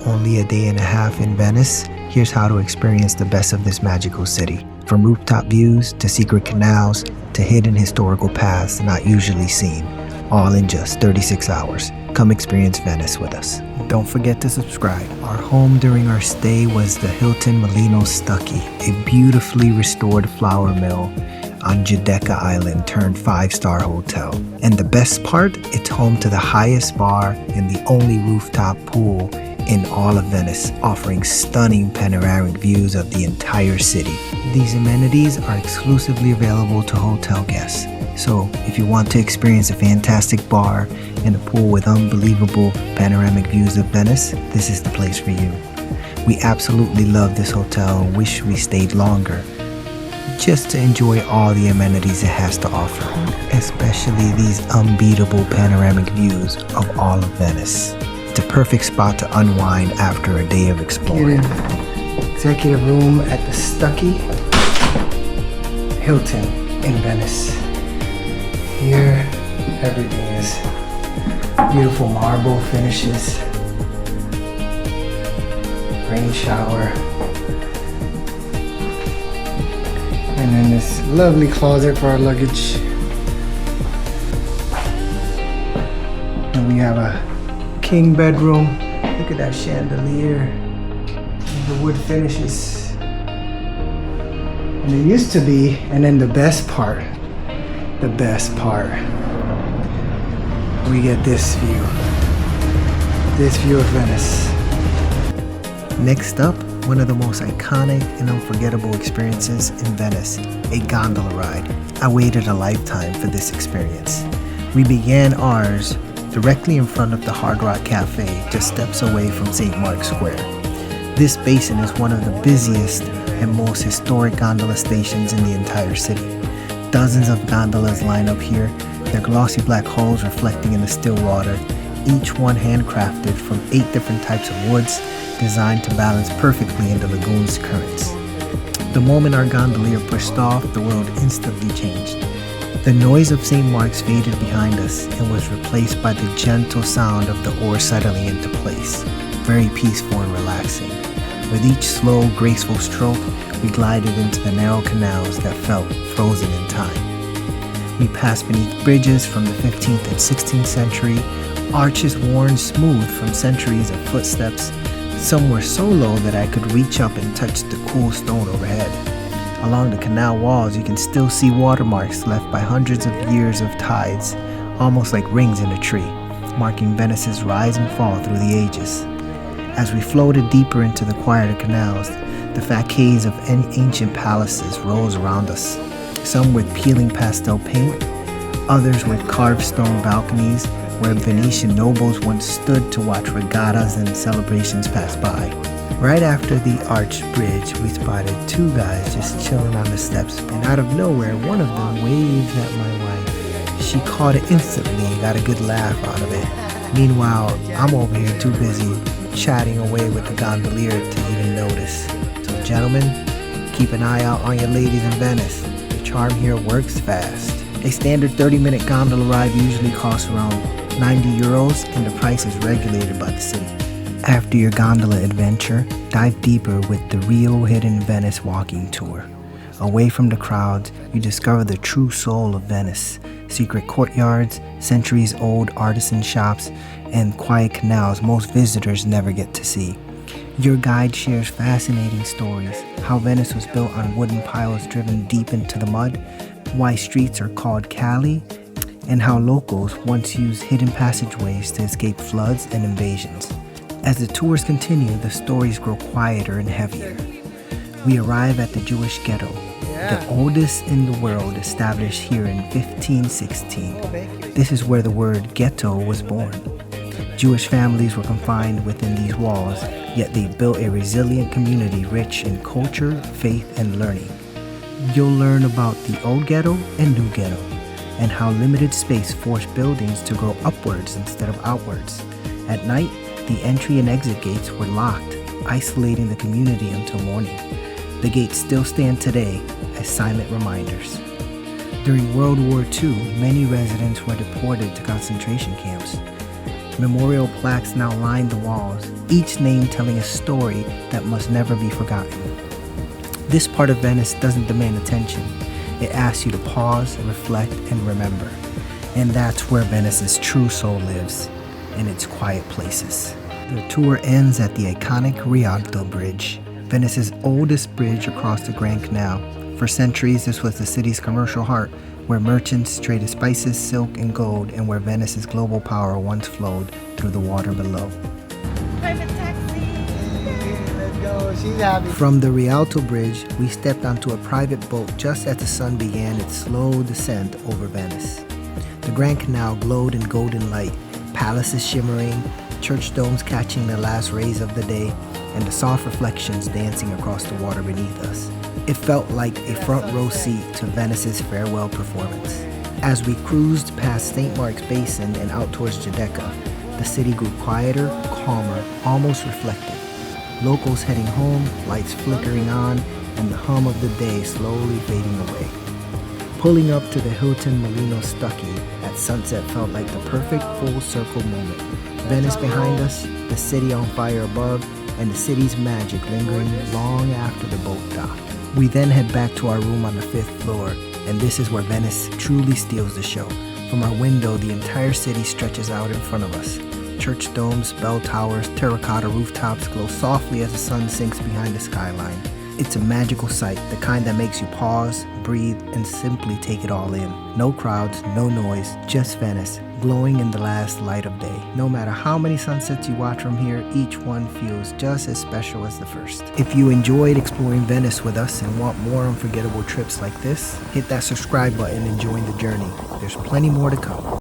only a day and a half in Venice, here's how to experience the best of this magical city. From rooftop views to secret canals to hidden historical paths not usually seen, all in just 36 hours. Come experience Venice with us. Don't forget to subscribe. Our home during our stay was the Hilton Molino Stucky, a beautifully restored flour mill on Giudecca Island turned 5-star hotel. And the best part, it's home to the highest bar and the only rooftop pool in all of Venice, offering stunning panoramic views of the entire city. These amenities are exclusively available to hotel guests. So if you want to experience a fantastic bar and a pool with unbelievable panoramic views of Venice, this is the place for you. We absolutely love this hotel and wish we stayed longer, just to enjoy all the amenities it has to offer, especially these unbeatable panoramic views of all of Venice. It's a perfect spot to unwind after a day of exploring. Executive room at the Stucky Hilton in Venice. Here, everything is beautiful marble finishes, rain shower, and then this lovely closet for our luggage. And we have a king bedroom. Look at that chandelier and the wood finishes. And there used to be, and then the best part, we get this view of Venice. Next up, one of the most iconic and unforgettable experiences in Venice, a gondola ride. I waited a lifetime for this experience. We began ours directly in front of the Hard Rock Café, just steps away from St. Mark's Square. This basin is one of the busiest and most historic gondola stations in the entire city. Dozens of gondolas line up here, their glossy black hulls reflecting in the still water, each one handcrafted from 8 different types of woods, designed to balance perfectly in the lagoon's currents. The moment our gondolier pushed off, the world instantly changed. The noise of St. Mark's faded behind us and was replaced by the gentle sound of the oar settling into place, very peaceful and relaxing. With each slow, graceful stroke, we glided into the narrow canals that felt frozen in time. We passed beneath bridges from the 15th and 16th century, arches worn smooth from centuries of footsteps. Some were so low that I could reach up and touch the cool stone overhead. Along the canal walls, you can still see watermarks left by hundreds of years of tides, almost like rings in a tree, marking Venice's rise and fall through the ages. As we floated deeper into the quieter canals, the facades of ancient palaces rose around us, some with peeling pastel paint, others with carved stone balconies where Venetian nobles once stood to watch regattas and celebrations pass by. Right after the arched bridge, we spotted 2 guys just chilling on the steps, and out of nowhere, one of them waved at my wife. She caught it instantly and got a good laugh out of it. Meanwhile, I'm over here too busy chatting away with the gondolier to even notice. So gentlemen, keep an eye out on your ladies in Venice. The charm here works fast. A standard 30-minute gondola ride usually costs around 90 euros, and the price is regulated by the city. After your gondola adventure, dive deeper with the Rio Hidden Venice walking tour. Away from the crowds, you discover the true soul of Venice. Secret courtyards, centuries-old artisan shops, and quiet canals most visitors never get to see. Your guide shares fascinating stories, how Venice was built on wooden piles driven deep into the mud, why streets are called Cali, and how locals once used hidden passageways to escape floods and invasions. As the tours continue, the stories grow quieter and heavier. We arrive at the Jewish ghetto, the oldest in the world, established here in 1516. This is where the word ghetto was born. Jewish families were confined within these walls, yet they built a resilient community rich in culture, faith, and learning. You'll learn about the old ghetto and new ghetto, and how limited space forced buildings to grow upwards instead of outwards. At night, the entry and exit gates were locked, isolating the community until morning. The gates still stand today as silent reminders. During World War II, many residents were deported to concentration camps. Memorial plaques now line the walls, each name telling a story that must never be forgotten. This part of Venice doesn't demand attention. It asks you to pause, reflect, and remember. And that's where Venice's true soul lives, in its quiet places. The tour ends at the iconic Rialto Bridge, Venice's oldest bridge across the Grand Canal. For centuries, this was the city's commercial heart, where merchants traded spices, silk, and gold, and where Venice's global power once flowed through the water below. Private taxi! Let's go, she's happy. From the Rialto Bridge, we stepped onto a private boat just as the sun began its slow descent over Venice. The Grand Canal glowed in golden light, palaces shimmering, church domes catching the last rays of the day, and the soft reflections dancing across the water beneath us. It felt like a front row seat to Venice's farewell performance. As we cruised past St. Mark's Basin and out towards Giudecca, the city grew quieter, calmer, almost reflective. Locals heading home, lights flickering on, and the hum of the day slowly fading away. Pulling up to the Hilton Molino Stucky at sunset felt like the perfect full circle moment. Venice behind us, the city on fire above, and the city's magic lingering long after the boat docked. We then head back to our room on the 5th floor, and this is where Venice truly steals the show. From our window, the entire city stretches out in front of us. Church domes, bell towers, terracotta rooftops glow softly as the sun sinks behind the skyline. It's a magical sight, the kind that makes you pause, breathe, and simply take it all in. No crowds, no noise, just Venice, glowing in the last light of day. No matter how many sunsets you watch from here, each one feels just as special as the first. If you enjoyed exploring Venice with us and want more unforgettable trips like this, hit that subscribe button and join the journey. There's plenty more to come.